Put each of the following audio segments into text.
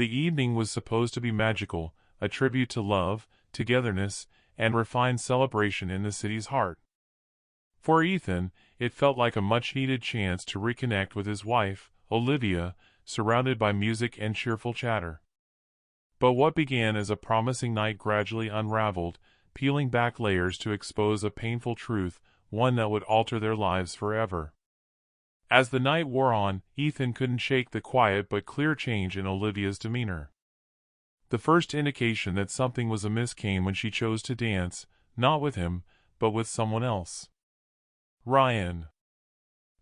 The evening was supposed to be magical, a tribute to love, togetherness, and refined celebration in the city's heart. For Ethan, it felt like a much-needed chance to reconnect with his wife, Olivia, surrounded by music and cheerful chatter. But what began as a promising night gradually unraveled, peeling back layers to expose a painful truth, one that would alter their lives forever. As the night wore on, Ethan couldn't shake the quiet but clear change in Olivia's demeanor. The first indication that something was amiss came when she chose to dance, not with him, but with someone else. Ryan,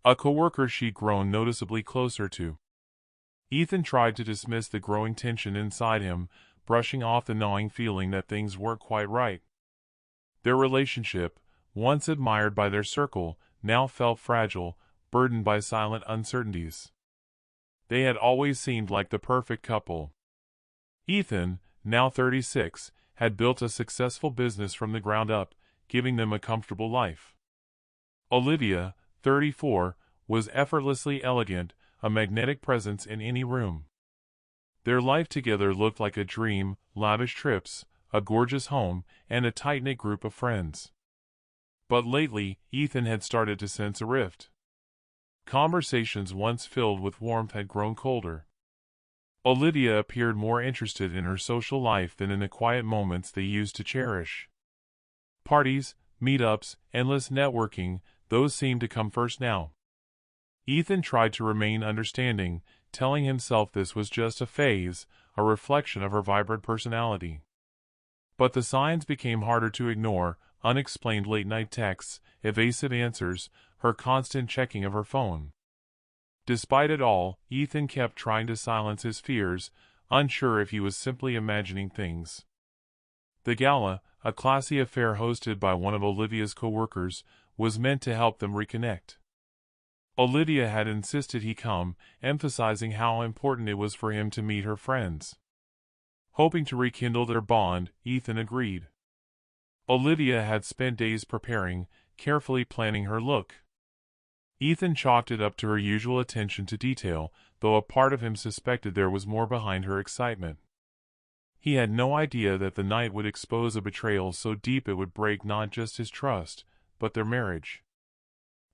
a coworker she'd grown noticeably closer to. Ethan tried to dismiss the growing tension inside him, brushing off the gnawing feeling that things weren't quite right. Their relationship, once admired by their circle, now felt fragile, burdened by silent uncertainties. They had always seemed like the perfect couple. Ethan, now 36, had built a successful business from the ground up, giving them a comfortable life. Olivia, 34, was effortlessly elegant, a magnetic presence in any room. Their life together looked like a dream, lavish trips, a gorgeous home, and a tight-knit group of friends. But lately, Ethan had started to sense a rift. Conversations once filled with warmth had grown colder. Olivia appeared more interested in her social life than in the quiet moments they used to cherish. Parties, meetups, endless networking, those seemed to come first now. Ethan tried to remain understanding, telling himself this was just a phase, a reflection of her vibrant personality. But the signs became harder to ignore: unexplained late-night texts, evasive answers, her constant checking of her phone. Despite it all, Ethan kept trying to silence his fears, unsure if he was simply imagining things. The gala, a classy affair hosted by one of Olivia's co-workers, was meant to help them reconnect. Olivia had insisted he come, emphasizing how important it was for him to meet her friends. Hoping to rekindle their bond, Ethan agreed. Olivia had spent days preparing, carefully planning her look. Ethan chalked it up to her usual attention to detail, though a part of him suspected there was more behind her excitement. He had no idea that the night would expose a betrayal so deep it would break not just his trust, but their marriage.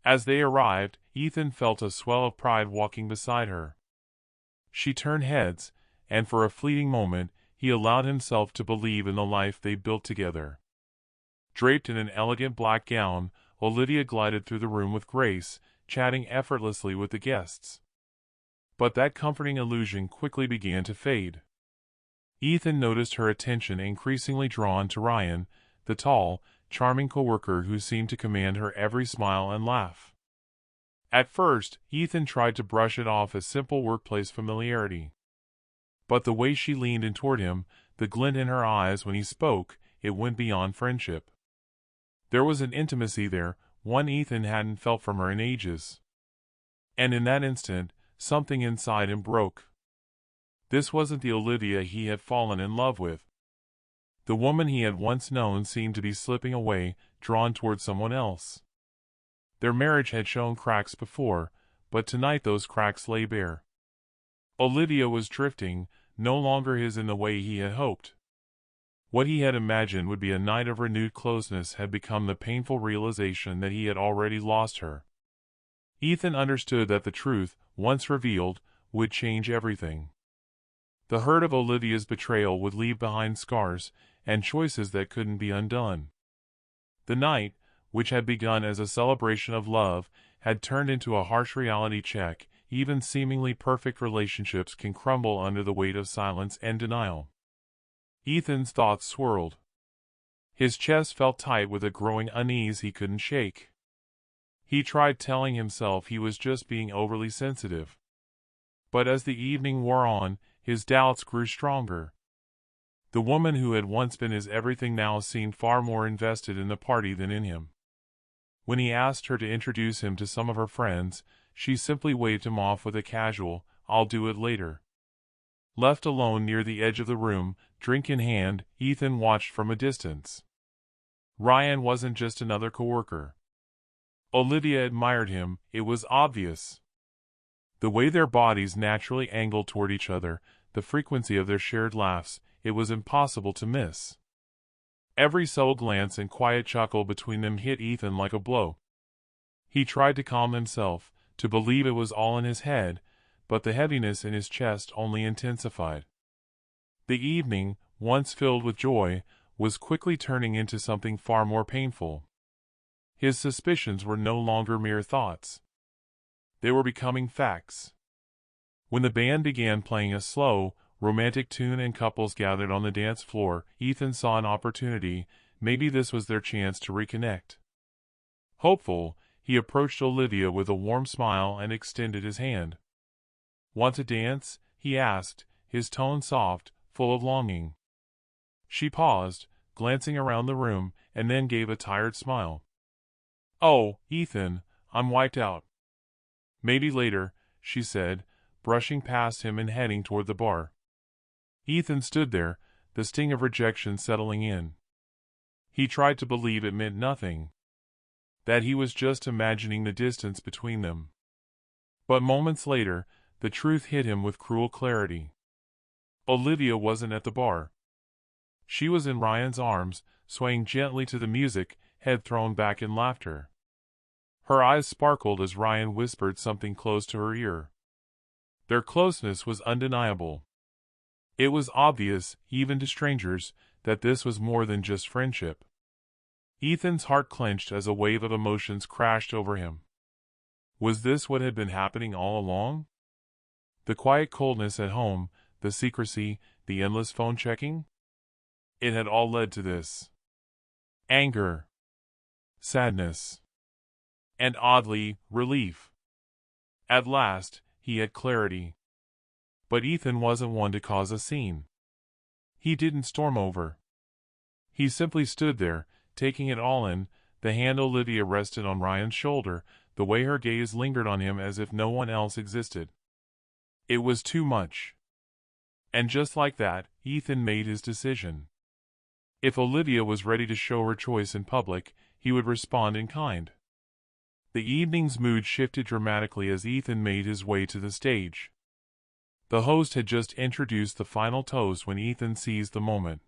As they arrived, Ethan felt a swell of pride walking beside her. She turned heads, and for a fleeting moment, he allowed himself to believe in the life they built together. Draped in an elegant black gown, Olivia glided through the room with grace, chatting effortlessly with the guests. But that comforting illusion quickly began to fade. Ethan noticed her attention increasingly drawn to Ryan, the tall, charming coworker who seemed to command her every smile and laugh. At first, Ethan tried to brush it off as simple workplace familiarity. But the way she leaned in toward him, the glint in her eyes when he spoke, it went beyond friendship. There was an intimacy there, one Ethan hadn't felt from her in ages. And in that instant, something inside him broke. This wasn't the Olivia he had fallen in love with. The woman he had once known seemed to be slipping away, drawn toward someone else. Their marriage had shown cracks before, but tonight those cracks lay bare. Olivia was drifting, no longer his in the way he had hoped. What he had imagined would be a night of renewed closeness had become the painful realization that he had already lost her. Ethan understood that the truth, once revealed, would change everything. The hurt of Olivia's betrayal would leave behind scars, and choices that couldn't be undone. The night, which had begun as a celebration of love, had turned into a harsh reality check. Even seemingly perfect relationships can crumble under the weight of silence and denial. Ethan's thoughts swirled. His chest felt tight with a growing unease he couldn't shake. He tried telling himself he was just being overly sensitive. But as the evening wore on, his doubts grew stronger. The woman who had once been his everything now seemed far more invested in the party than in him. When he asked her to introduce him to some of her friends, she simply waved him off with a casual, "I'll do it later." Left alone near the edge of the room, drink in hand, Ethan watched from a distance. Ryan wasn't just another coworker. Olivia admired him, it was obvious. The way their bodies naturally angled toward each other, the frequency of their shared laughs, it was impossible to miss. Every subtle glance and quiet chuckle between them hit Ethan like a blow. He tried to calm himself, to believe it was all in his head, but the heaviness in his chest only intensified. The evening, once filled with joy, was quickly turning into something far more painful. His suspicions were no longer mere thoughts. They were becoming facts. When the band began playing a slow, romantic tune and couples gathered on the dance floor, Ethan saw an opportunity. Maybe this was their chance to reconnect. Hopeful, he approached Olivia with a warm smile and extended his hand. "Want to dance?" he asked, his tone soft, full of longing. She paused, glancing around the room, and then gave a tired smile. "Oh, Ethan, I'm wiped out." "Maybe later," she said, brushing past him and heading toward the bar. Ethan stood there, the sting of rejection settling in. He tried to believe it meant nothing, that he was just imagining the distance between them. But moments later, the truth hit him with cruel clarity. Olivia wasn't at the bar. She was in Ryan's arms, swaying gently to the music, head thrown back in laughter. Her eyes sparkled as Ryan whispered something close to her ear. Their closeness was undeniable. It was obvious, even to strangers, that this was more than just friendship. Ethan's heart clenched as a wave of emotions crashed over him. Was this what had been happening all along? The quiet coldness at home, the secrecy, the endless phone checking? It had all led to this. Anger, sadness, and oddly, relief. At last, he had clarity. But Ethan wasn't one to cause a scene. He didn't storm over. He simply stood there, taking it all in, the hand Olivia rested on Ryan's shoulder, the way her gaze lingered on him as if no one else existed. It was too much. And just like that, Ethan made his decision. If Olivia was ready to show her choice in public, he would respond in kind. The evening's mood shifted dramatically as Ethan made his way to the stage. The host had just introduced the final toast when Ethan seized the moment.